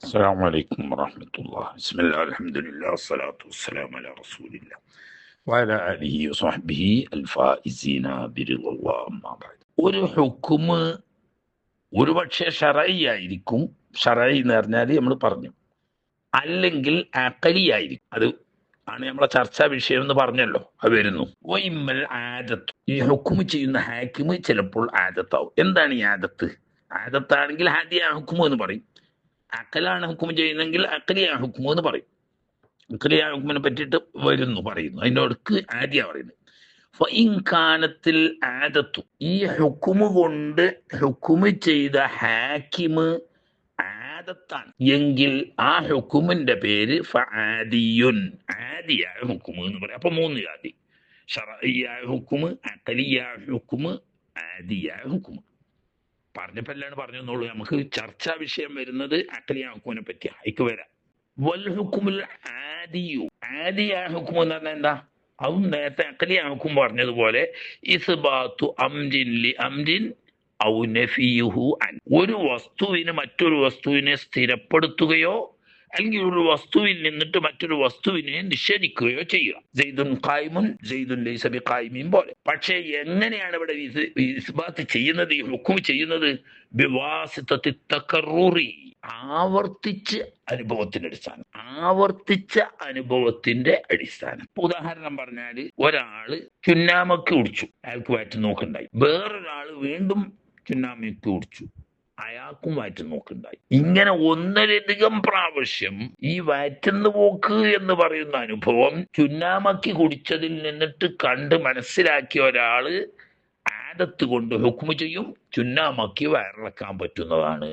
السلام عليكم ورحمة الله. بسم الله الحمد لله والصلاة والسلام على رسول الله وعلى آله وصحبه الفائزين برضا الله. أما بعد, ഒരു ഹുക്കുമ് ഒരുപക്ഷെ ഷറഈ ആയിരിക്കും. ഷറഈ എന്ന് പറഞ്ഞാൽ നമ്മൾ പറഞ്ഞു, അല്ലെങ്കിൽ അഖലി ആയിരിക്കും. അത് ആണ് നമ്മളെ ചർച്ചാ വിഷയം എന്ന് പറഞ്ഞല്ലോ, അത് വരുന്നു. വൈമൽ ആദത്ത്, ഈ ഹുക്കുമ് ചെയ്യുന്ന ഹാക്കിമ് ചിലപ്പോൾ ആദത്താവും. എന്താണ് ഈ ആദത്ത്? ആദത്താണെങ്കിൽ ഹാദിയ ഹുക്കുമ് എന്ന് പറയും. അക്കലാണ് ഹുക്കും ചെയ്യുന്നെങ്കിൽ അക്കലിയ ഹുക്കുമോ എന്ന് പറയും. അക്കലിയ ഹുക്കുമിനെ പറ്റിയിട്ട് പറയുന്നു. അതിനോടക്ക് ആദ്യ പറയുന്നത് ഫഇൻകാനത്തിൽ ആദത്തു, ഈ ഹുക്കുമ് കൊണ്ട് ഹുക്കുമ് ചെയ്ത ഹാക്കിമ് ആദത്താണ് എങ്കിൽ ആ ഹുക്കുമിന്റെ പേര് ഫആദിയുൻ, ആദിയായ ഹുക്കുമ് എന്ന് പറയും. അപ്പൊ മൂന്ന് ജാതി: ശറഈയായ ഹുക്കുമ്, അഖലിയായ ഹുക്കുമ്, ആദിയായ ഹുക്കുമ്. പറഞ്ഞപ്പോഴാണ് പറഞ്ഞെന്നുള്ളൂ. നമുക്ക് ചർച്ചാ വിഷയം വരുന്നത് അഖലിയ ഹുക്കുമിനെ പറ്റിയാ. അതിക്ക് വരാം. വൽ ഹുക്കുമുൽ ആദിയു, ആദിയായ ഹുക്കും എന്ന് പറഞ്ഞാൽ എന്താ? അതും നേരത്തെ അഖലിയ ഹുക്കും പറഞ്ഞതുപോലെ ഇസ്ബാത്തു അംരിൻ ലി അംരിൻ ഔ നഫിയുഹു അൻ, ഒരു വസ്തുവിന് മറ്റൊരു വസ്തുവിനെ സ്ഥിരപ്പെടുത്തുകയോ അല്ലെങ്കിൽ ഒരു വസ്തുവിൽ നിന്നിട്ട് മറ്റൊരു വസ്തുവിനെ നിഷേധിക്കുകയോ ചെയ്യുക. സെയ്ദുൻ ഖായിമുൻ സെയ്ദുൻ ലൈസ ബിഖായിമിൻ പോലെ. പക്ഷേ എങ്ങനെയാണ് ഇവിടെ ഇസ്ബാത്ത് ചെയ്യുന്നത്, ഈ ഹുക്കും ചെയ്യുന്നത്? ബിവാസിതത്തി തകർറുറി, ആവർത്തിച്ച അനുഭവത്തിന്റെ അടിസ്ഥാനം. ആവർത്തിച്ച അനുഭവത്തിന്റെ അടിസ്ഥാനം. ഉദാഹരണം പറഞ്ഞാല്, ഒരാള് ചുന്നാമക്ക് കുടിച്ചു, അയാൾക്ക് വയറ്റ് നോക്കുണ്ടായി. വേറൊരാള് വീണ്ടും ചുന്നാമക്ക് കുടിച്ചു, അയാൾക്കും വയറ്റ് നോക്കുണ്ടായി. ഇങ്ങനെ ഒന്നിലധികം പ്രാവശ്യം ഈ വയറ്റുന്ന പോക്ക് എന്ന് പറയുന്ന അനുഭവം ചുന്നാമക്കി കുടിച്ചതിൽ നിന്നിട്ട് കണ്ട് മനസ്സിലാക്കിയ ഒരാള് ആദത്ത് കൊണ്ട് ഹുക്മു ചെയ്യും, ചുന്നാമക്കി വയറിളക്കാൻ പറ്റുന്നതാണ്.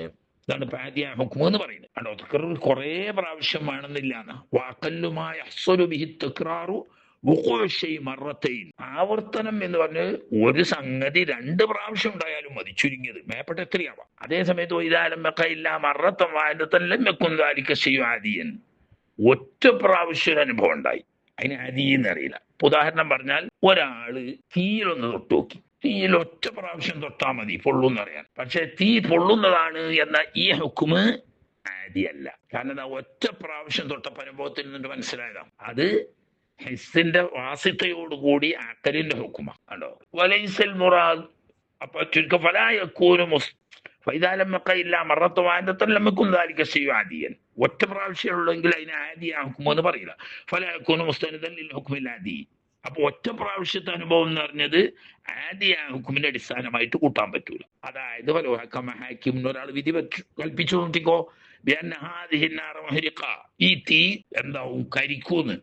ഇതാണ് ആദിയ ഹുക്മു എന്ന് പറയുന്നത്. അടോ കുറെ പ്രാവശ്യം വേണമെന്നില്ല. വാക്കല്ലുമായ ആവർത്തനം എന്ന് പറഞ്ഞ് ഒരു സംഗതി 2 പ്രാവശ്യം ഉണ്ടായാലും മതി, ചുരുങ്ങിയത്. മേപ്പെട്ട എത്രയാവാം. അതേ സമയത്ത് ആദിയൻ, ഒറ്റ പ്രാവശ്യം അനുഭവം ഉണ്ടായി, അതിന് ആദി എന്നറിയില്ല. ഉദാഹരണം പറഞ്ഞാൽ, ഒരാള് തീയിലൊന്ന് തൊട്ട് നോക്കി. തീയിൽ ഒറ്റ പ്രാവശ്യം തൊട്ടാ മതി പൊള്ളുന്നറിയാൻ. പക്ഷെ തീ പൊള്ളുന്നതാണ് എന്ന ഈ ഹുക്കുമ് ആദിയല്ല. കാരണം ഒറ്റ പ്രാവശ്യം തൊട്ട അനുഭവത്തിൽ നിന്നിട്ട് മനസ്സിലായതാ. അത് ഹിസ്സിന്റെ വാസിത്തയോടുകൂടി അക്കലിന്റെ ഹുക്കുമ. കണ്ടോ? വലൈസൽ മുറാദ്. അപ്പൊ ചുരുക്കം ഒറ്റ പ്രാവശ്യം ഉള്ളെങ്കിൽ അതിന് ആദിയ ഹുക്കുമോ എന്ന് പറയില്ല. ഫലായക്കൂന് മുസ്തനിദൻ ലിൽ ഹുക്മിൽ ആദി. അപ്പൊ ഒറ്റ പ്രാവശ്യത്തെ അനുഭവം എന്ന് പറഞ്ഞത് ആദിയ ഹുക്കുമിന്റെ അടിസ്ഥാനമായിട്ട് കൂട്ടാൻ പറ്റൂല. അതായത് ഒരാൾ വിധി കൽപ്പിച്ചു നോക്കിക്കോ, ഈ തീ എന്താവും, കരിക്കൂന്ന്.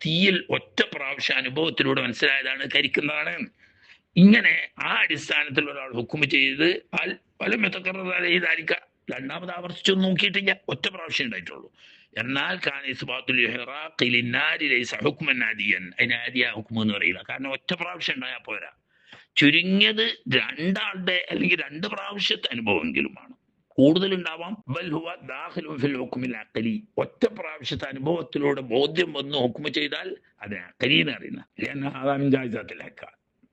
തീയിൽ ഒറ്റ പ്രാവശ്യം അനുഭവത്തിലൂടെ മനസ്സിലായതാണ് കരിക്കുന്നതാണ്. ഇങ്ങനെ ആ അടിസ്ഥാനത്തിൽ ഒരാൾ ഹുക്കും ചെയ്ത് രണ്ടാമത് ആവർത്തിച്ചൊന്നും നോക്കിയിട്ടില്ല, ഒറ്റ പ്രാവശ്യം ഉണ്ടായിട്ടുള്ളൂ. എന്നാൽ അതിന് ആദിയ ഹുക്കും എന്ന് പറയില്ല. കാരണം ഒറ്റ പ്രാവശ്യം ഉണ്ടായാൽ പോരാ, ചുരുങ്ങിയത് 2 ആളുടെ അല്ലെങ്കിൽ 2 പ്രാവശ്യത്തെ അനുഭവമെങ്കിലുമാണ്. കൂടുതൽ ഉണ്ടാവാം. ഒറ്റ പ്രാവശ്യത്തെ അനുഭവത്തിലൂടെ ബോധ്യം വന്ന് ഹുക്മ ചെയ്താൽ അത് അഖലി എന്ന് അറിയുന്ന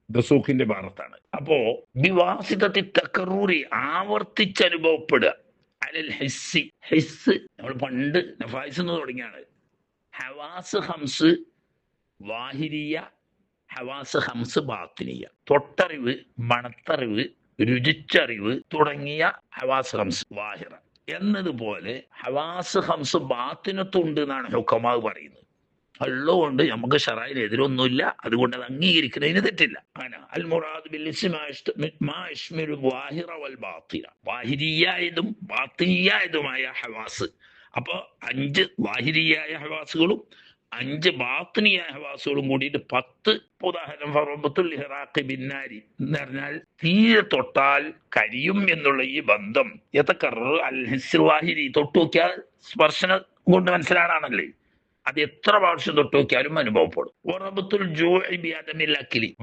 ദസൂഖിന്റെ ഭാഗത്താണ്. അപ്പോ ബിവാസിതത്തി തകർറുറി, ആവർത്തിച്ച് അനുഭവപ്പെടുക. അലൽ ഹിസ്സി, ഹിസ് നമ്മൾ പണ്ട് നഫായിസ് എന്ന് തുടങ്ങിയാണ്. ഹവാസ് ഹംസ് വാഹിരിയ, ഹവാസ് ഹംസ് ബാത്തിനിയ. തൊട്ടറിവ്, മണത്തറിവ്, രുചിച്ചറിവ് തുടങ്ങിയ ഹവാസ് ഹംസ് വാഹിറ എന്നതുപോലെ ഹവാസ് ഹംസ് ബാത്തിനത്തുണ്ട് എന്നാണ് ഹുക്കമാവ് പറയുന്നത്. ഉള്ളതുകൊണ്ട് നമുക്ക് ഷറഈന് എതിരൊന്നുമില്ല, അതുകൊണ്ട് അത് അംഗീകരിക്കുന്നതിന് തെറ്റില്ല. അൽ മുറാദ് ബിൽ വാഹിരിയായതും ബാത്തിനിയായതുമായ ഹവാസ്. അപ്പൊ 5 വാഹിരിയായ ഹവാസുകളും 5 ബാത്തിനിയായ ഹവാസുകളും കൂടിയിട്ട് 10. ഉദാഹരണം ബിന്നാരി എന്ന് പറഞ്ഞാൽ തീരെ തൊട്ടാൽ കരിയും എന്നുള്ള ഈ ബന്ധം അൽ ഹിസ്സിൽ വാഹിരി, തൊട്ടു നോക്കിയാൽ സ്പർശനം കൊണ്ട് മനസ്സിലാണല്ലേ. അത് എത്ര പ്രാവശ്യം തൊട്ട് നോക്കിയാലും അനുഭവപ്പെടും.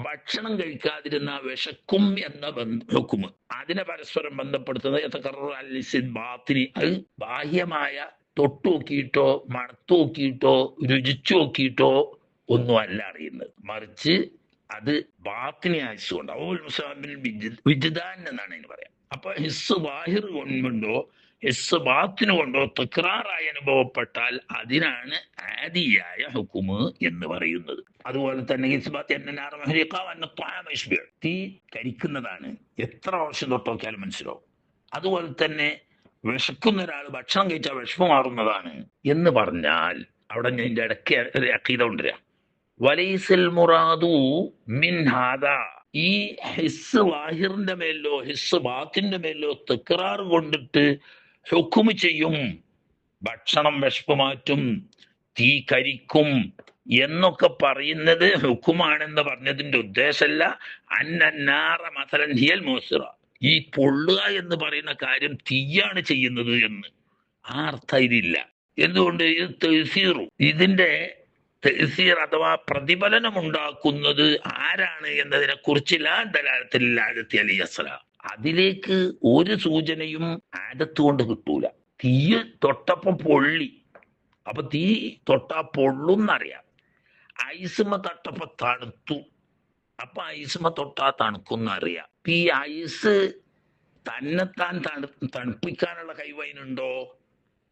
ഭക്ഷണം കഴിക്കാതിരുന്ന വിശക്കും എന്ന ഹുക്കുമ്, അതിനെ പരസ്പരം ബന്ധപ്പെടുത്തുന്നത് ബാത്തിനി. അത് ബാഹ്യമായ തൊട്ടു നോക്കിയിട്ടോ മണത്തു നോക്കിയിട്ടോ രുചിച്ചു നോക്കിയിട്ടോ ഒന്നും അല്ല അറിയുന്നത്, മറിച്ച് അത് ബാത്തിനി ആയതുകൊണ്ട് വിജ്ദാൻ എന്നാണ് അതിന് പറയാം. അപ്പൊ ഹിസ് വാഹിർ കൊണ്ടോ ഹിസ് ബാത്തിന് കൊണ്ടോ തക്രാറായി അനുഭവപ്പെട്ടാൽ അതിനാണ് ആദിയായ ഹുക്കുമ് എന്ന് പറയുന്നത്. അതുപോലെ തന്നെ ഹിസ്ബാത്ത് തീ കരിക്കുന്നതാണ്, എത്ര വർഷം തൊട്ടോക്കിയാലും മനസ്സിലാവും. അതുപോലെ തന്നെ വിശക്കുന്ന ഒരാൾ ഭക്ഷണം കഴിച്ചാൽ വിഷമം മാറുന്നതാണ് എന്ന് പറഞ്ഞാൽ അവിടെ ഞാൻ ഇതിന്റെ ഇടയ്ക്ക് ഒരു അഖീദ കൊണ്ടുവരാം. വലൈസൽ മുറാദു മിൻ ഹാദാ, ഈ ഹിസ് വാഹിറിന്റെ മേലോ ഹിസ് ബാത്തിന്റെ മേലോ തക്രാർ കൊണ്ടിട്ട് ഹുക്കുമ് ചെയ്യും, ഭക്ഷണം വിശപ്പ് മാറ്റും, തീ കരിക്കും എന്നൊക്കെ പറയുന്നത് ഹുക്കുമാണെന്ന് പറഞ്ഞതിന്റെ ഉദ്ദേശമല്ല അന്നന്നാറ മസലൻ ഹിയൽ മൂസിറ, ഈ പൊള്ളുക എന്ന് പറയുന്ന കാര്യം തീയാണ് ചെയ്യുന്നത് എന്ന് ആ അർത്ഥം ഇതില്ല. എന്തുകൊണ്ട്? ഇത് തഹ്സീറു, ഇതിന്റെ തഹ്സീർ അഥവാ പ്രതിഫലനം ഉണ്ടാക്കുന്നത് ആരാണ് എന്നതിനെ കുറിച്ചില്ല ദലാലത്തിൽ അലിയസ്സല, അതിലേക്ക് ഒരു സൂചനയും ആദത്ത് കൊണ്ട് കിട്ടൂല. തീ തൊട്ടപ്പം പൊള്ളി, അപ്പൊ തീ തൊട്ടാ പൊള്ളുന്നറിയാം. ഐസുമ തൊട്ടപ്പോ തണുത്തു, അപ്പൊ ഐസുമ തൊട്ടാ തണുക്കുന്നറിയാം. ഈ ഐസ് തന്നെത്താൻ തണുപ്പിക്കാനുള്ള കഴിവ് അതിനുണ്ടോ?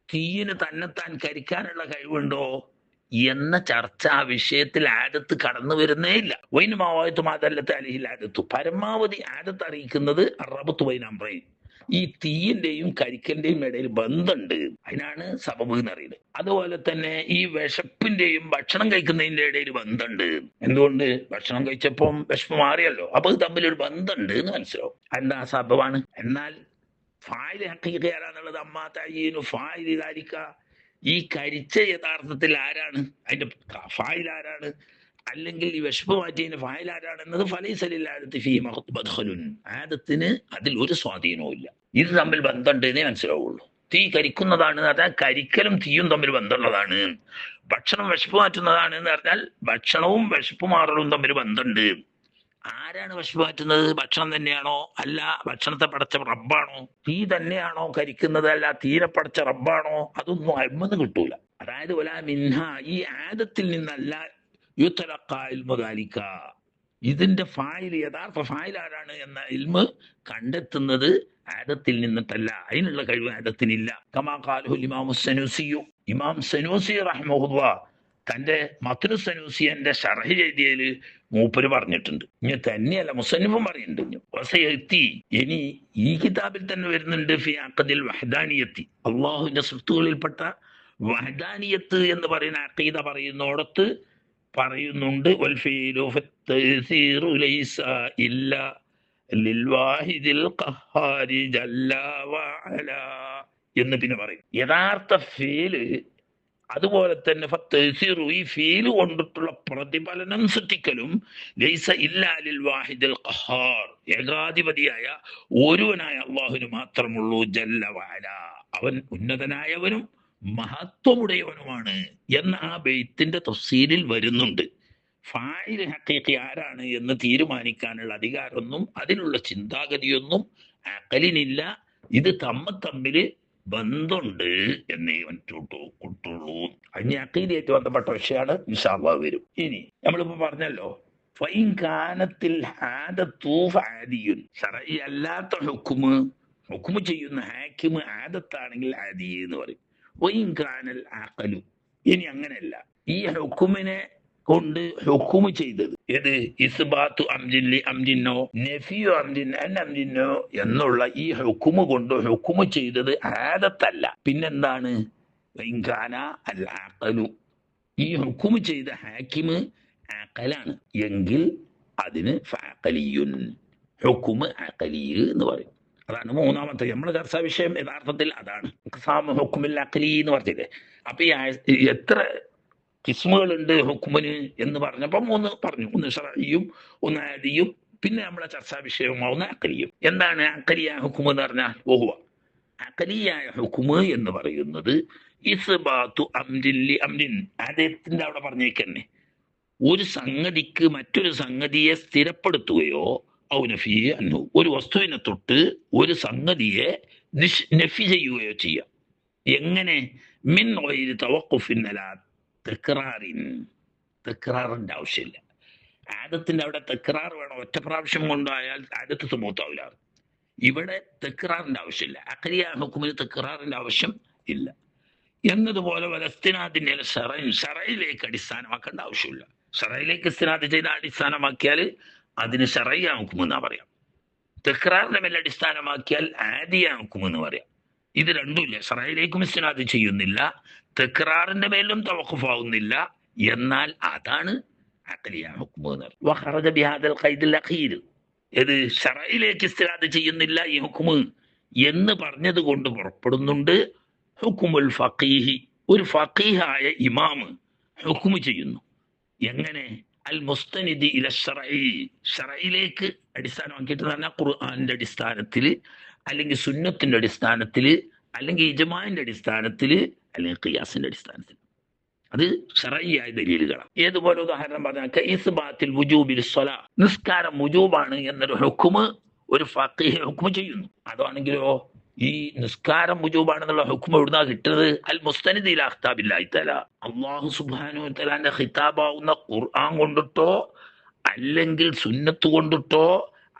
തീയിന് തന്നെത്താൻ കരിക്കാനുള്ള കഴിവുണ്ടോ എന്ന ചർച്ച ആ വിഷയത്തിൽ ആദത്ത് കടന്നു വരുന്നേ ഇല്ല. വൈനുമാവായത്തും അതല്ലത്തെ അലിഹിൽ ആദത്തു, പരമാവധി ആദത്ത് അറിയിക്കുന്നത് റബത്ത് വൈനാമ്പ്രയും, ഈ തീയിന്റെയും കരിക്കന്റെയും ഇടയിൽ ബന്ധമുണ്ട്, അതിനാണ് സബബ് എന്ന് അറിയുന്നത്. അതുപോലെ തന്നെ ഈ വിശപ്പിന്റെയും ഭക്ഷണം കഴിക്കുന്നതിന്റെ ഇടയിൽ ബന്ധമുണ്ട്. എന്തുകൊണ്ട്? ഭക്ഷണം കഴിച്ചപ്പം വിശപ്പ് മാറിയല്ലോ, അപ്പൊ ഇത് തമ്മിലൊരു ബന്ധമുണ്ട് എന്ന് മനസ്സിലാവും. എന്താ സബബാണ്? എന്നാൽ ഫായില് ഹഖീഖയാണെന്നുള്ളത് അമ്മാ തഈനു ഫായിലി ദാലിക, ഈ കരിച്ച യഥാർത്ഥത്തിൽ ആരാണ്, അതിന്റെ ഫായിൽ ആരാണ്, അല്ലെങ്കിൽ ഈ വിശപ്പ് മാറ്റിയതിന്റെ ഫായിൽ ആരാണ് എന്നത് ആദത്തിന് അതിൽ ഒരു സ്വാധീനവും ഇല്ല. ഇത് തമ്മിൽ ബന്ധമുണ്ട് എന്നേ മനസ്സിലാവുള്ളൂ. തീ കരിക്കുന്നതാണ് പറഞ്ഞാൽ കരിക്കലും തീയും തമ്മിൽ ബന്ധമുള്ളതാണ്. ഭക്ഷണം വിശപ്പ് മാറ്റുന്നതാണ് എന്ന് പറഞ്ഞാൽ ഭക്ഷണവും വിശപ്പ് മാറലും തമ്മിൽ ബന്ധമുണ്ട്. ആരാണ് വിശപ്പ് മാറ്റുന്നത്? ഭക്ഷണം തന്നെയാണോ? അല്ല ഭക്ഷണത്തെ പടച്ച റബ്ബാണോ? തീ തന്നെയാണോ കരിക്കുന്നത്? അല്ല തീരെ പടച്ച റബ്ബാണോ? അതൊന്നും അൽമെന്ന് കിട്ടൂല. അതായത് വലാ മിൻഹ, ഈ ആദത്തിൽ നിന്നല്ല യുതലഖാ ഇൽമു ദാലിക, ഇതിന്റെ ഫായിൽ യഥാർത്ഥ ഫായിൽ ആരാണ് എന്ന ഇൽമ് കണ്ടെത്തുന്നത് ആദത്തിൽ നിന്നിട്ടല്ല, അതിനുള്ള കഴിവ് ആദത്തിനില്ല. കമാ ഖാലഹുൽ ഇമാമു സനൂസിയു, ഇമാം സനൂസി റഹ്മഹുല്ലാഹ് തന്റെ മത്നു സനൂസിയന്റെ ശർഹ് എഴുതിയതിൽ മൂപ്പര് പറഞ്ഞിട്ടുണ്ട്. ഇനി തന്നെയല്ല മുസന്നിഫും പറയുന്നുണ്ട്. വസയത്തി, ഇനി ഈ കിതാബിൽ തന്നെ വരുന്നുണ്ട്, ഫി അഖദിൽ വഹദാനിയത്തി, അള്ളാഹുവിന്റെ സൃഷ്ടികളിൽപ്പെട്ട വഹദാനിയത്ത് എന്ന് പറയുന്ന അഖീദ പറയുന്നിടത്ത് പറയുന്നുണ്ട്, വൽ ഫീലു ഫത്തയ്സീറു ലൈസ ഇല്ല ലിൽ വാഹിദിൽ ഖഹാരി ജല്ല വഅല എന്ന് പിന്നെ പറയും. യഥാർത്ഥ ഫീല് അതുപോലെ തന്നെ ഫത്തയ്സീറു, ഈ ഫീല് കൊണ്ടിട്ടുള്ള പ്രതിഫലനം സൃഷ്ടിക്കലും ലൈസ ഇല്ലാ ലിൽ വാഹിദിൽ ഖഹാർ, ഏകാധിപതിയായ ഒരുവനായ അള്ളാഹുവിന് മാത്രമുള്ളൂ, ജല്ല വഅല, അവൻ ഉന്നതനായവനും മഹത്വമുടയവനുമാണ് എന്ന ആ ബെയ്ത്തിന്റെ തഫ്സീലിൽ വരുന്നുണ്ട്. ഫായിൽ ഹഖീഖി ആരാണ് എന്ന് തീരുമാനിക്കാനുള്ള അധികാരമൊന്നും അതിനുള്ള ചിന്താഗതിയൊന്നും അഖലിനില്ല. ഇത് തമ്മില് ബന്ധമുണ്ട് എന്നേ കിട്ടുള്ളൂ. അതിന് അഖീദയായിട്ട് ബന്ധപ്പെട്ട വിഷയമാണ് ഇൻഷാ അല്ലാഹ് വരും. ഇനി നമ്മളിപ്പോ പറഞ്ഞല്ലോ, ഫൈൻ കാനത്തിൽ ആദത്തു ഫആദിയുൻ, ശർഈ അല്ലാത്ത ഹുക്കുമ് ചെയ്യുന്ന ഹാക്കിമ് ആദത്താണെങ്കിൽ ആദി എന്ന് പറയും. വൈൻകാനൽ അഖലു, ഇനി അങ്ങനെയല്ല, ഈ ഹുക്കുമിനെ കൊണ്ട് ഹുക്കുമ് ചെയ്തത് ഏത്, ഇസ്ബാത്തു അംജിൻ അംജിനോ നഫിയു അംജിൻ അൻ അംജിനോ എന്നുള്ള ഈ ഹുക്കുമ് കൊണ്ട് ഹുക്കുമ് ചെയ്തത് ആദത്തല്ല, പിന്നെന്താണ്? വൈൻകാന അൽ അഖലു, ഈ ഹുക്കുമ് ചെയ്ത ഹാക്കിമ് അഖലാണ് എങ്കിൽ അതിന് ഫഅഖലിയുൻ, ഹുക്കുമ് അഖലി എന്ന് പറയും. അതാണ് മൂന്നാമത്തെ നമ്മുടെ ചർച്ചാ വിഷയം. യഥാർത്ഥത്തിൽ അതാണ് ഹുക്കുമിൽ അഖലി എന്ന് പറഞ്ഞില്ലേ. അപ്പൊ ഈ എത്ര കിസ്മുകളുണ്ട് ഹുക്കുമിന് എന്ന് പറഞ്ഞപ്പോ മൂന്ന് പറഞ്ഞു, ഒന്ന് ശർഈയും ഒന്ന് ആദിയും പിന്നെ നമ്മളെ ചർച്ചാ വിഷയവുമാവുന്ന അഖലിയും. എന്താണ് അഖലിയായ ഹുക്കുമ് എന്ന് പറഞ്ഞാൽ? ഓഹുവ, അഖലിയായ ഹുക്കുമ് എന്ന് പറയുന്നത് ഇസ്ബാത്തു അംരിൻ ലി അംരിൻ, ആദത്തിന്റെ അവിടെ പറഞ്ഞേക്കന്നെ, ഒരു സംഗതിക്ക് മറ്റൊരു സംഗതിയെ സ്ഥിരപ്പെടുത്തുകയോ ഔനഫി അന്നു, ഒരു വസ്തുവിനെ തൊട്ട് ഒരു സംഗതിയെ നഫി ചെയ്യുകയോ ചെയ്യാം. എങ്ങനെ? മിൻ ഗൈരി തവഖുഫിൻ അലാ തക്റാറിൻ, തക്റാറിന്റെ ആവശ്യമില്ല. ആദത്തിന്റെ അവിടെ തക്റാർ വേണം, ഒറ്റ പ്രാവശ്യം കൊണ്ടായാൽ ആദത്ത് സുബൂത്താവില്ല. ഇവിടെ തെക്റാറിന്റെ ആവശ്യമില്ല. അഖലിയ ഹുക്കുമിന് തെക്റാറിന്റെ ആവശ്യം ഇല്ല. എന്നതുപോലെ വലസ്തിനാദിന്റെ ഷറയിലേക്ക് അടിസ്ഥാനമാക്കേണ്ട ആവശ്യമില്ല. ഷറയിലേക്ക് ഇസ്തിനാദ് ചെയ്ത് അടിസ്ഥാനമാക്കിയാൽ അതിന് ഷറയ്യ ഹുക്കും എന്നാ പറയാം. തെക്റാറിന്റെ മേൽ അടിസ്ഥാനമാക്കിയാൽ ആദിയ ഹുക്കും എന്ന് പറയാം. ഇത് രണ്ടുമില്ല. ഷറയിലേക്കും ഇസ്തിനാദ് ചെയ്യുന്നില്ല, തെക്റാറിന്റെ മേലും തവഖുഫാവുന്നില്ല. എന്നാൽ അതാണ് അഖലിയ ഹുക്കും എന്ന് പറയും. വഖറജ ബിഹാദൽ ഖൈദിൽ അഖീർ, ഇത് ഷറയിലേക്ക് ഇസ്തിനാദ് ചെയ്യുന്നില്ല ഈ ഹുക്കും എന്ന് പറഞ്ഞത് കൊണ്ട് പുറപ്പെടുന്നുണ്ട് ഹുക്കുമുൽ ഫഖീഹി, ഒരു ഫഖീഹായ ഇമാമ് ഹുക്കുമ് ചെയ്യുന്നു. എങ്ങനെ? അൽ മുസ്തനിദി ഇല ഷറഈ, ഷറയിലേക്ക് അടിസ്ഥാനമാക്കിയിട്ട് പറഞ്ഞാൽ ഖുർആന്റെ അടിസ്ഥാനത്തിൽ, അല്ലെങ്കിൽ സുന്നത്തിന്റെ അടിസ്ഥാനത്തിൽ, അല്ലെങ്കിൽ ഇജ്മാഇന്റെ അടിസ്ഥാനത്തിൽ, അല്ലെങ്കിൽ ഖിയാസിന്റെ അടിസ്ഥാനത്തിൽ. അത് ഷറഈയായ ദലീലുകളാണ്. ഏതുപോലെ ഉദാഹരണം പറഞ്ഞാൽ ഇസ്ബാത്തിൽ വുജൂബിൽ സ്വലാ, നിസ്കാരം വുജൂബാണ് എന്നൊരു ഹുക്കുമ് ഒരു ഫഖീഹ് ഹുക്കുമ് ചെയ്യുന്നു. അതാണെങ്കിലോ ഈ നിസ്കാരം വുജൂബാണെന്നുള്ള ഹുക്മ എവിടുന്നാ കിട്ടുന്നത്? അൽ മുസ്തനിദി ഇലാ ഖിതാബില്ലാഹി തആല, അല്ലാഹു സുബ്ഹാനഹു വ തആലാന്റെ ഖിതാബാവുന്ന ഖുർആൻ കൊണ്ടിട്ടോ, അല്ലെങ്കിൽ സുന്നത്ത് കൊണ്ടിട്ടോ,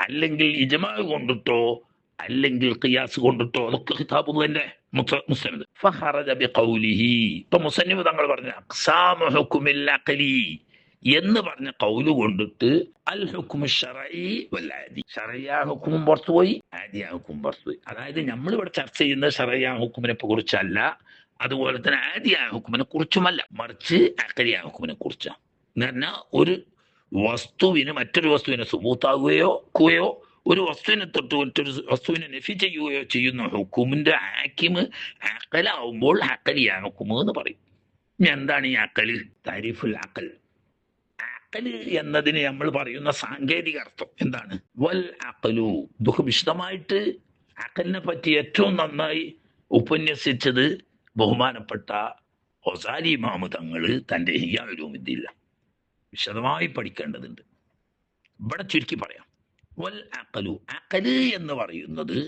അല്ലെങ്കിൽ ഇജ്മാ കൊണ്ടിട്ടോ, അല്ലെങ്കിൽ ഖിയാസ് കൊണ്ടിട്ടോ, അതൊക്കെ ഖിതാബുള്ളാഹിന്റെ മുസ്തനിദ്. ഫഖറജ ബിഖൗലിഹി, ഇപ്പൊ മുസന്നിഫ് തങ്ങൾ പറഞ്ഞ അഖ്സാമു ഹുക്മിൽ അഖലി എന്ന് പറഞ്ഞ കൗല് കൊണ്ടിട്ട് അൽ ഹുക്മു ശറഈ വൽ ആദി, ശറഈയ ഹുക്മും പുറത്തുപോയി, ആദിയ ഹുക്മും പുറത്തുപോയി. അതായത് നമ്മൾ ഇവിടെ ചർച്ച ചെയ്യുന്നത് ശറഈയ ഹുക്മിനെ കുറിച്ചല്ല, അതുപോലെ തന്നെ ആദിയ ഹുക്മിനെ കുറിച്ചുമല്ല, മറിച്ച് അഖലിയ ഹുക്മിനെ കുറിച്ചാണ്. എന്ന് പറഞ്ഞാൽ ഒരു വസ്തുവിന് മറ്റൊരു വസ്തുവിനെ സുബൂത്താകുകയോ ഒരു വസ്തുവിനെ തൊട്ട് മറ്റൊരു വസ്തുവിനെ നഫി ചെയ്യുകയോ ചെയ്യുന്ന ഹുക്കുമിന്റെ ആക്കിമ് അഖലാവുമ്പോൾ അഖലിയ ഹുക്മ് എന്ന് പറയും. എന്താണ് ഈ അഖല്? താരിഫുൽ അഖൽ. അഖല് എന്നതിന് നമ്മൾ പറയുന്ന സാങ്കേതിക അർത്ഥം എന്താണ്? വൽ അഖലു. ഇതൊക്കെ വിശദമായിട്ട് അഖലിനെ പറ്റി ഏറ്റവും നന്നായി ഉപന്യസിച്ചത് ബഹുമാനപ്പെട്ട ഗസാലി ഇമാം തങ്ങൾ തന്റെ ഇഹ്യാ ഉലൂമുദ്ദീനിൽ വിശദമായി പഠിക്കേണ്ടതുണ്ട്. ഇവിടെ ചുരുക്കി പറയാം. വൽ അഖലു, അഖല് എന്ന് പറയുന്നത്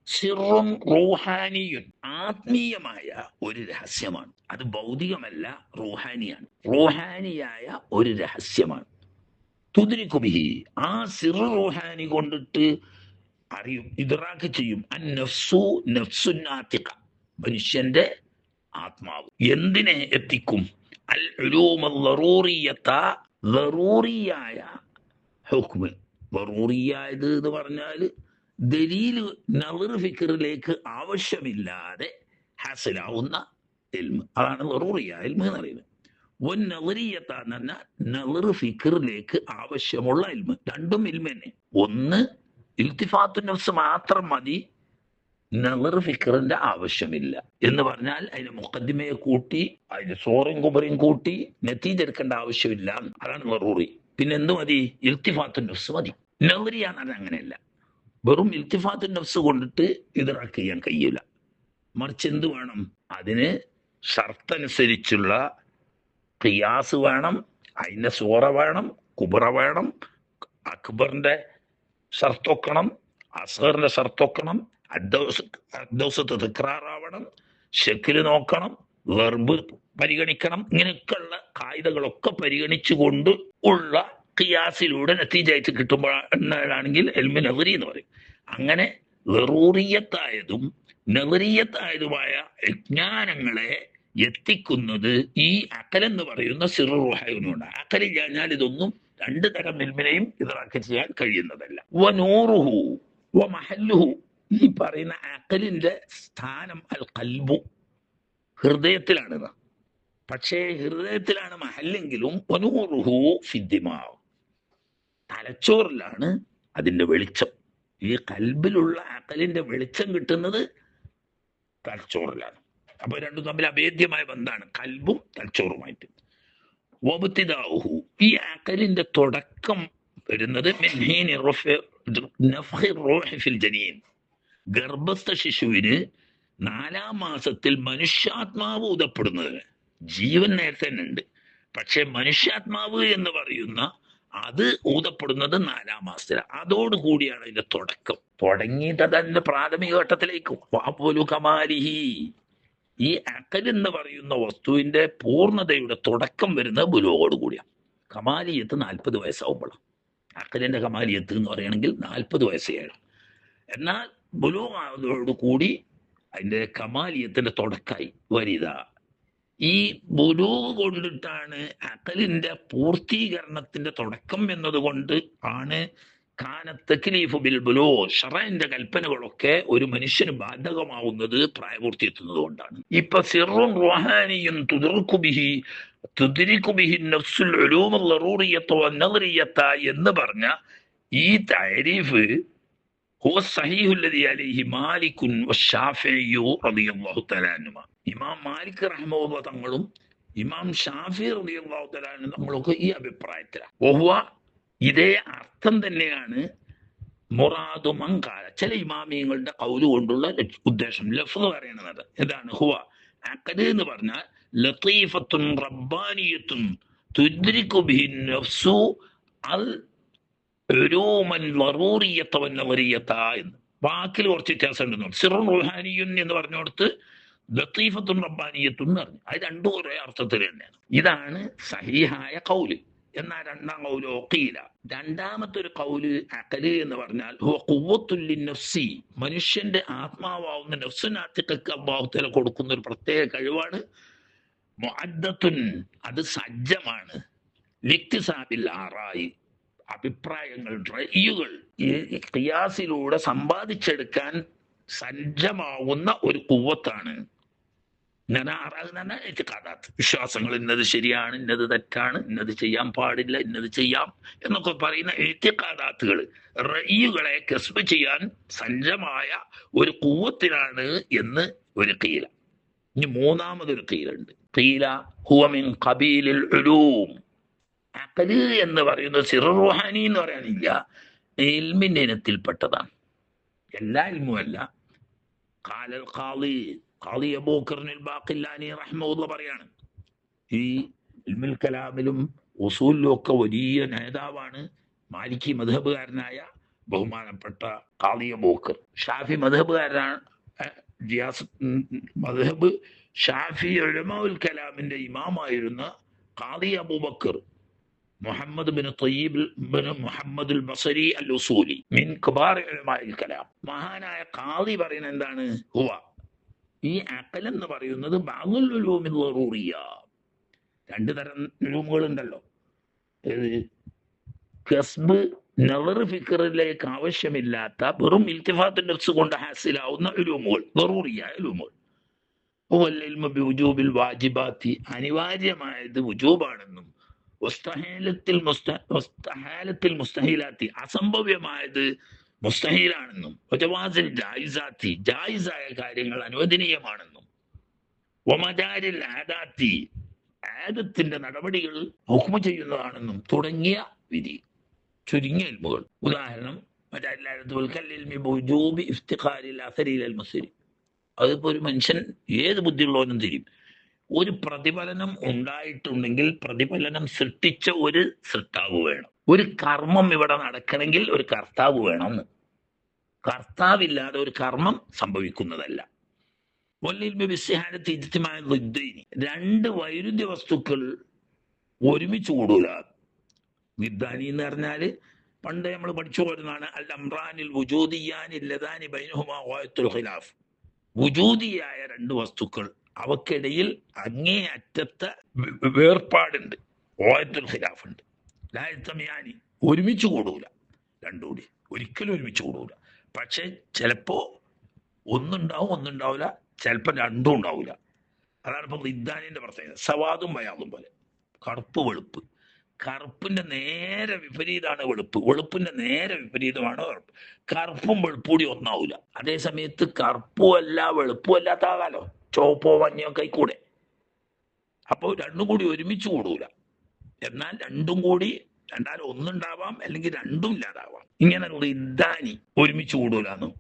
സിറുൻ റൂഹാനിയുൻ, ആത്മീയമായ ഒരു രഹസ്യമാണ്. അത് ഭൗതികമല്ല, റൂഹാനിയാണ്. റൂഹാനിയായ ഒരു രഹസ്യമാണ്. തുദ്രികു ബിഹി, ആ സിർ റൂഹാനി കൊണ്ടിട്ട് അറിയും, ഇദ്റാക്ക് ചെയ്യും. അൻ നഫ്സു നഫ്സുൻ നാതിഖ, മനുഷ്യന്റെ ആത്മാവ്. എന്തിനെ എത്തിക്കും? അൽ ഉലൂമൽ ദറൂറിയത, ദറൂറിയായ ഹുക്മ്. ദറൂറിയായത് എന്ന് പറഞ്ഞാൽ ദലീൽ നളർ ഫിക്റിലേക്ക് ആവശ്യമില്ലാതെ ഹാസിലാവുന്ന ഇൽമ്, അതാണ് ദറൂറിയ ഇൽമ് എന്ന് പറയുന്നത്. വൻ നളറിയത്ത എന്ന് പറഞ്ഞാൽ നളർ ഫിക്റിലേക്ക് ആവശ്യമുള്ള ഇൽമ്. രണ്ടും ഇൽമ തന്നെ. ഒന്ന് ഇൽത്തിഫാത്തു നഫ്സ് മാത്രം മതി, നളർ ഫിക്റിന്റെ ആവശ്യമില്ല എന്ന് പറഞ്ഞാൽ അതിന് മുഖദ്ദിമയെ കൂട്ടി അതിന് സോറയും കുബറയും കൂട്ടി നതീജ എടുക്കേണ്ട ആവശ്യമില്ല, അതാണ് ദറൂറി. പിന്നെ എന്ത് മതി? ഇൽത്തിഫാത്തു നഫ്സ് മതി. നളറിയാന്ന് പറഞ്ഞാൽ അങ്ങനെയല്ല, വെറും ഇൽത്തിഫാത്തു നഫ്സ് കൊണ്ടിട്ട് ഇദ്റാക്ക് ചെയ്യാൻ കഴിയില്ല. മറിച്ച് എന്ത് വേണം? അതിന് ഷർത്തനുസരിച്ചുള്ള ഖിയാസ് വേണം, അതിന്റെ സൂറ വേണം, കുബറ വേണം, അക്ബറിന്റെ ഷർത്തൊക്കണം, അസ്ഗറിന്റെ ഷർത്തൊക്കണം, അദ്ദൗസത്ത് തിക്റാറാവണം, ഷെക്കില് നോക്കണം, വെർബ് പരിഗണിക്കണം. ഇങ്ങനെയൊക്കെയുള്ള കായികകളൊക്കെ പരിഗണിച്ചുകൊണ്ട് ഉള്ള ഖിയാസിലൂടെ നതീജയായിട്ട് കിട്ടുമ്പോഴാണെങ്കിൽ ഇൽമു നളറി എന്ന് പറയും. അങ്ങനെ ദറൂറിയത്തായതും നളറിയത്തായതുമായ വിജ്ഞാനങ്ങളെ എത്തിക്കുന്നത് ഈ അഖലെന്ന് പറയുന്ന സിർ റൂഹാനിയുണ്ട്. അഖലില്ലാഞ്ഞാൽ ഇതൊന്നും രണ്ടു തരം ഇൽമിനെയും ഇദ്റാക്ക് ചെയ്യാൻ കഴിയുന്നതല്ല. വനൂറുഹു വമഹല്ലുഹു, ഈ പറയുന്ന അഖലിന്റെ സ്ഥാനം അൽ ഖൽബു, ഹൃദയത്തിലാണ്. പക്ഷേ ഹൃദയത്തിലാണ് മഹല്ലെങ്കിലും വനൂറുഹു ഫിദ്ദിമാഗ്, തലച്ചോറിലാണ് അതിന്റെ വെളിച്ചം. ഈ കൽബിലുള്ള അഖലിന്റെ വെളിച്ചം കിട്ടുന്നത് തലച്ചോറിലാണ്. അപ്പൊ രണ്ടും തമ്മിൽ അഭേദ്യമായ ബന്ധമാണ്, കൽബും തലച്ചോറുമായിട്ട്. വബ്തിദാഉഹു, ഈ അഖലിന്റെ തുടക്കം വരുന്നത് മിൻ ഹീനി നഫ്ഖി റൂഹി ഫിൽ ജനീൻ, ഗർഭസ്ഥ ശിശുവിന് 4-ാം മാസത്തിൽ മനുഷ്യാത്മാവ് ഊതപ്പെടുന്നത്. ജീവൻ നേരത്തെ തന്നെ ഉണ്ട്, പക്ഷെ മനുഷ്യാത്മാവ് എന്ന് പറയുന്ന അത് ഊതപ്പെടുന്നത് 4-ാം മാസത്തിലാണ്. അതോടുകൂടിയാണ് അതിന്റെ തുടക്കം. തുടങ്ങിയിട്ട് അതിന്റെ പ്രാഥമിക ഘട്ടത്തിലേക്ക് വാപോലു കമാലിഹി, ഈ അഖൽ എന്ന് പറയുന്ന വസ്തുവിന്റെ പൂർണ്ണതയുടെ തുടക്കം വരുന്നത് ബുലൂഗോട് കൂടിയാണ്. കമാലിയത്ത് 40 വയസ്സാവുമ്പോഴാണ്. അഖലിന്റെ കമാലിയത്ത് എന്ന് പറയുകയാണെങ്കിൽ 40 വയസ്സേയാണ്. എന്നാൽ ബുലൂഗാവതോടു കൂടി അതിന്റെ കമാലിയത്തിന്റെ തുടക്കായി വരിക. ഈ ബുലൂഗ് കൊണ്ടിട്ടാണ് അഖലിന്റെ പൂർത്തീകരണത്തിന്റെ തുടക്കം എന്നതുകൊണ്ട് ആണ് തക്ലീഫു ബിൽ ബുലൂഗ്, ശറഇന്റെ കൽപ്പനകളൊക്കെ ഒരു മനുഷ്യന് ബാധകമാവുന്നത് പ്രായപൂർത്തി എത്തുന്നത് കൊണ്ടാണ്. ഇപ്പൊ സിറുൻ റുഹാനിയും തുദ്രികു ബിഹി നഫ്സുൽ ഉലൂമുൽ ളറൂറിയ്യത വന്നദറിയ്യത എന്ന് പറഞ്ഞ ഈ തഅരീഫ് ഹുവ സഹീഹു അല്ലദീ അലൈഹി മാലികുൻ വശാഫിഈ റളിയല്ലാഹു തആല അൻഹുമാ. ഇമാം മാലിക് റഹ്മത്തുള്ളാഹി തങ്ങളും ഇമാം ഷാഫി റളിയല്ലാഹു തആല അൻഹു തങ്ങളൊക്കെ ഈ അഭിപ്രായത്തിലാണ്. വഹുവ ഇതേ അർത്ഥം തന്നെയാണ് മുറാദു മങ്കാല, ചില ഇമാമിയങ്ങളുടെ കൗല് കൊണ്ടുള്ള ഉദ്ദേശം. ലഫ്ള് പറയുന്നത് എന്താണ്? ഹുവ അഖദ് എന്ന് പറഞ്ഞാൽ ലതീഫത്തുൻ റബ്ബാനിയത്തുൻ തുദ്രികു ബിഹി നഫ്സു അൽ ഉലൂമൻ ളറൂറിയ്യത വന്നദറിയ്യത എന്ന്. വാക്കിൽ കുറച്ച് വ്യത്യാസം ഉണ്ടെന്നുണ്ട്. സിറുൻ റുഹാനിയുൻ എന്ന് പറഞ്ഞോടത്ത് ലതീഫത്തുൻ റബ്ബാനിയത്തുൻ എന്ന് പറഞ്ഞു. അത് രണ്ടും ഒരേ അർത്ഥത്തിൽ തന്നെയാണ്. ഇതാണ് സഹീഹായ കൗല്. എന്നാൽ രണ്ടാം കൗല് ഒക്കീല, രണ്ടാമത്തെ ഒരു കൗല് അഖല് എന്ന് പറഞ്ഞാൽ ഹുവ ഖുവ്വത്തുൽ ലിന്നഫ്സി, മനുഷ്യന്റെ ആത്മാവാവുന്ന നഫ്സുനാത്തിക്ക് അല്ലാഹു തആല കൊടുക്കുന്ന ഒരു പ്രത്യേക കഴിവാണ്. മുഅദ്ദത്തുൻ, അത് സജ്ജമാണ്. ലിക്തിസാബിൽ ആറായി, അഭിപ്രായങ്ങൾ റഅയ്യുകൾ ഖിയാസിലൂടെ സമ്പാദിച്ചെടുക്കാൻ സജ്ജമാവുന്ന ഒരു ഖുവ്വത്താണ്. വിശ്വാസങ്ങൾ, ഇന്നത് ശരിയാണ്, ഇന്നത് തെറ്റാണ്, ഇന്നത് ചെയ്യാൻ പാടില്ല, ഇന്നത് ചെയ്യാം എന്നൊക്കെ പറയുന്ന ഇഅ്തിഖാദാത്തുകൾ, റഅയ്യുകളെ കസ്ബ് ചെയ്യാൻ സജ്ജമായ ഒരു ഖുവ്വത്തിനാണ് എന്ന് ഒരു ഖീല. ഇനി മൂന്നാമതൊരു ഖീലുണ്ട്. ഖീല ഹുവ മിൻ ഖബീലിൽ ഉലൂം. അഖല് എന്ന് പറയുന്നത് സിറുർ റുഹാനി എന്ന് പറയാനില്ല, ഇൽമിന്റെ ഇനത്തിൽപ്പെട്ടതാണ്. എല്ലാ ഇൽമും അല്ല. ഖാലൽ ഖാളി അബൂബക്കർ ബാഖില്ലാനി റഹ്മത്തുള്ളാഹി പറയാണ്, ഈ ഇൽമുൽ കലാമിലും ഉസൂലിലും ഒക്കെ വലിയ നേതാവാണ് മാലിക്കി മദ്ഹബുകാരനായ ബഹുമാനപ്പെട്ട ഖാളി അബൂബക്കർ. ഷാഫി മദ്ഹബുകാരനാണ്. മദ്ഹബ് ഷാഫി ഉലമാഉൽ കലാമിന്റെ ഇമാമായിരുന്ന ഖാളി അബൂബക്കർ മുഹമ്മദ് ബിൻ തയ്യിബ് ബിൻ മുഹമ്മദ് അൽ ബസരി അൽ ഉസൂലി മിൻ കിബാർ ഉലമാഉൽ കലാം. മഹാനായ ഖാളി പറയുന്നത് എന്താണ്? ഹുവ, ഈ അഖൽ എന്ന് പറയുന്നത് ബഅ്ദുൽ ഉലൂമിൽ ളറൂറിയ്യ, രണ്ട് തരം ഉലൂമുകൾ ഉണ്ടല്ലോ. കസ്ബ്, നളർ, ഫിക്റിലേക്ക് ആവശ്യമില്ലാത്ത വെറും ഇൽത്തിഫാത്ത് നഫ്സ് കൊണ്ട് ഹാസിലാവുന്ന ഉലൂമുകൾ, ളറൂറിയ്യ ഉലൂമുകൾ. വൽഇൽമു ബിവുജൂബിൽ വാജിബാത്തി, അനിവാര്യമായത് വുജൂബാണെന്നും, വസ്തഹാലത്തിൽ മുസ്തഹീലാത്തി, അസംഭവ്യമായത് മുസ്തഹീലാണെന്നും, വജവാസിൽ ജായിസാത്തി, ജായിസായ കാര്യങ്ങൾ അനുവദനീയമാണെന്നും, വമദാരിൽ ആദാത്തി, ആദത്തിന്റെ നടപടികൾ ഹുക്മ ചെയ്യുന്നതാണെന്നും തുടങ്ങിയ വിധി ചുരുങ്ങിയ ഇൽമുകൾ. ഉദാഹരണം, അതിപ്പോ ഒരു മനുഷ്യൻ ഏത് ബുദ്ധിയുള്ളവനും തിരിയും. ഒരു പ്രതിഫലനം ഉണ്ടായിട്ടുണ്ടെങ്കിൽ പ്രതിഫലനം സൃഷ്ടിച്ച ഒരു സൃഷ്ടാവ് വേണം. ഒരു കർമ്മം ഇവിടെ നടക്കണമെങ്കിൽ ഒരു കർത്താവ് വേണം. കർത്താവില്ലാതെ ഒരു കർമ്മം സംഭവിക്കുന്നതല്ല. രണ്ട് വൈരുദ്ധ്യ വസ്തുക്കൾ ഒരുമിച്ച് കൂടൂല. നിദ്ദാനി എന്ന് പറഞ്ഞാല് പണ്ട് നമ്മൾ പഠിച്ചു പോരുന്നതാണ്. അൽ അംറാനിൽ വുജൂദിയാനി ലദാനി ബൈനഹുമാ ഗായത്തുൽ ഖിലാഫ്. വുജൂദിയായ രണ്ട് വസ്തുക്കൾ, അവക്കിടയിൽ അങ്ങേ അറ്റത്തെ വേർപാടുണ്ട്, ഗായത്തുൽ ഖിലാഫ് ഉണ്ട്. ലായത്തമിയാനി, ഒരുമിച്ച് കൂടൂല. രണ്ടും കൂടി ഒരിക്കലും ഒരുമിച്ച് കൂടൂല. പക്ഷെ ചിലപ്പോ ഒന്നുണ്ടാവും, ഒന്നുണ്ടാവില്ല. ചിലപ്പോൾ രണ്ടും ഉണ്ടാവില്ല. അതാണ് ഇപ്പൊ നിദ്ദാനിന്റെ പ്രത്യേകത. സവാദും ബയാദും പോലെ, കറുപ്പ് വെളുപ്പ്. കറുപ്പിന്റെ നേരെ വിപരീതമാണ് വെളുപ്പ്, വെളുപ്പിന്റെ നേരെ വിപരീതമാണ് കറുപ്പ്. കറുപ്പും വെളുപ്പും കൂടി ഒന്നാവൂല. അതേ സമയത്ത് കറുപ്പും അല്ല വെളുപ്പും അല്ലാത്താകാലോ, ചോപ്പോ മഞ്ഞോ കൈക്കൂടെ. അപ്പോൾ രണ്ടും കൂടി ഒരുമിച്ച് കൂടൂല. എന്നാൽ രണ്ടും കൂടി രണ്ടാലും ഒന്നുണ്ടാവാം, അല്ലെങ്കിൽ രണ്ടും ഇല്ലാതാവാം. ഇങ്ങനെ ഇദ്ദാനി ഒരുമിച്ച് കൂടൂലെന്നും.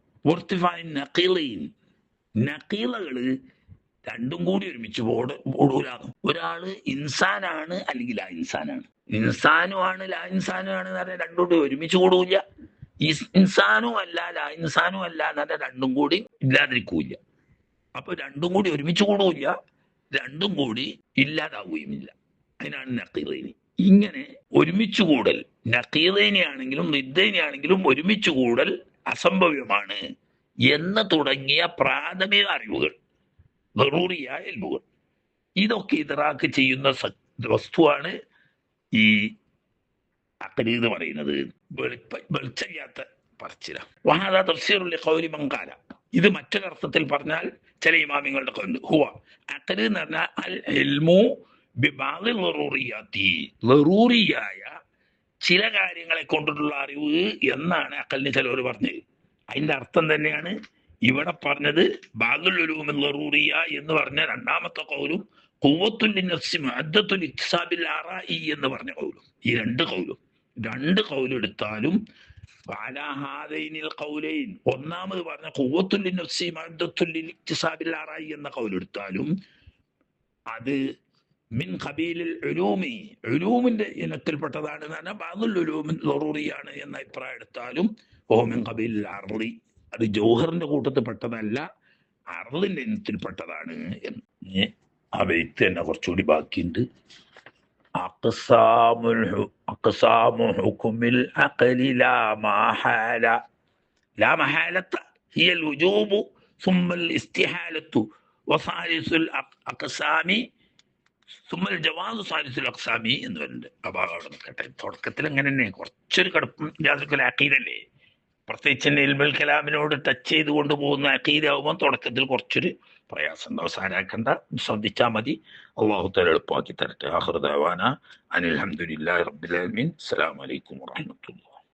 നഖീലകള് രണ്ടും കൂടി ഒരുമിച്ച് കൂടൂലെന്നും. ഒരാള് ഇൻസാനാണ് അല്ലെങ്കിൽ ലാ ഇൻസാനാണ്, ഇൻസാനുമാണ് ലാ ഇൻസാനുമാണ് എന്ന് പറഞ്ഞാൽ രണ്ടും കൂടി ഒരുമിച്ച് കൂടൂല. ഇൻസാനും അല്ല ലാ ഇൻസാനും അല്ല എന്ന് പറഞ്ഞാൽ രണ്ടും കൂടി ഇല്ലാതിരിക്കൂല. അപ്പൊ രണ്ടും കൂടി ഒരുമിച്ച് കൂടൂല, രണ്ടും കൂടി ഇല്ലാതാവുകയുമില്ല. അതിനാണ് നഖീലൈനി. ഇങ്ങനെ ഒരുമിച്ച് കൂടൽ, നഖീലൈനി ആണെങ്കിലും നിദ്ദൈനി ആണെങ്കിലും ഒരുമിച്ച് കൂടൽ അസംഭവ്യമാണ് എന്ന് തുടങ്ങിയ പ്രാഥമിക അറിവുകൾ, ളറൂറിയായ ഇൽമുകൾ, ഇതൊക്കെ ഇദ്റാക്ക് ചെയ്യുന്ന വസ്തുവാണ് ഈ അഖ്ലി എന്ന് പറയുന്നത്. വെളിച്ചമില്ലാത്ത പറച്ചില. വഹാദാ തഫ്സീറുൽ ലിഖൗലി മൻ ഖാല. ഇത് മറ്റൊരർത്ഥത്തിൽ പറഞ്ഞാൽ ചില ഇമാമിങ്ങളുടെ കൊണ്ട് ഹുവ അഖ്ലി എന്ന് പറഞ്ഞാൽ അൽ ഇൽമു ബിബഅദി ളറൂറിയാത്തി, ളറൂറിയായ ചില കാര്യങ്ങളെ കൊണ്ടിട്ടുള്ള അറിവ് എന്നാണ് അഖലിന് ചിലവർ പറഞ്ഞത്. അതിന്റെ അർത്ഥം തന്നെയാണ് ഇവിടെ പറഞ്ഞത്. ബഅദുൽ ഉലൂമിൽ ളറൂറിയ എന്ന് പറഞ്ഞ രണ്ടാമത്തെ ഖൗലും ഖുവ്വത്തുൽ ലിനഫ്സി മുഅദ്ദത്തുൽ ഇക്തിസാബിൽ ആറാഇ എന്ന് പറഞ്ഞ ഖൗലും, ഈ രണ്ട് ഖൗലും എടുത്താലും വഅലാ ഹാദൈനിൽ ഖൗലൈൻ, ഒന്നാമത് പറഞ്ഞ ഖുവ്വത്തുൽ ലിനഫ്സി മുഅദ്ദത്തുൽ ഇക്തിസാബിൽ ആറാഇ എന്ന ഖൗൽ എടുത്താലും അത് മിൻ ഖബീലിൽ ഉലൂമി, ഉലൂമിന്റെ ഇനത്തിൽപ്പെട്ടതാണ് എന്ന് പറഞ്ഞാൽ ബഅദുൽ ഉലൂമിൻ ളറൂറിയാണ് എന്ന അഭിപ്രായം എടുത്താലും ഓ മിൻ ഖബീലിൽ അർളി, അത് ജൗഹറിന്റെ കൂട്ടത്തിൽ പെട്ടതല്ല, അർളിന്റെ ഇനത്തിൽപ്പെട്ടതാണ് എന്ന്. ആ ബൈത്ത് തന്നെ കുറച്ചുകൂടി ബാക്കിയുണ്ട്. അഖ്സാമു ഹുക്മിൽ അഖ്ലി ലാ മഹാലത ഹിയൽ വുജൂബു സുമ്മൽ ഇസ്തിഹാലത്തു വസാലിസുൽ അഖ്സാമി സുമ്മൽ ജവാസു സാലിസുൽ അഖ്സാമി എന്ന് പറയുന്നുണ്ട്. അപ്പൊ അവിടെ നിൽക്കട്ടെ. തുടക്കത്തിൽ അങ്ങനെ തന്നെ കുറച്ചൊരു കടുപ്പം യാതൊരു അഖീദല്ലേ, പ്രത്യേകിച്ച് ഇൽമുൽ കലാമിനോട് ടച്ച് ചെയ്ത് കൊണ്ടുപോകുന്ന അഖീദാവുമ്പോൾ തുടക്കത്തിൽ കുറച്ചൊരു പ്രയാസം. അവസാനാക്കണ്ട, ശ്രദ്ധിച്ചാൽ മതി. അള്ളാഹു തആല എളുപ്പമാക്കി തരട്ടെ. ആഖിറു ദഅവാന അനിൽ ഹംദുലില്ലാഹി റബ്ബിൽ ആലമീൻ. അസ്സലാമു അലൈക്കും വറഹ്മത്തുള്ളാഹി.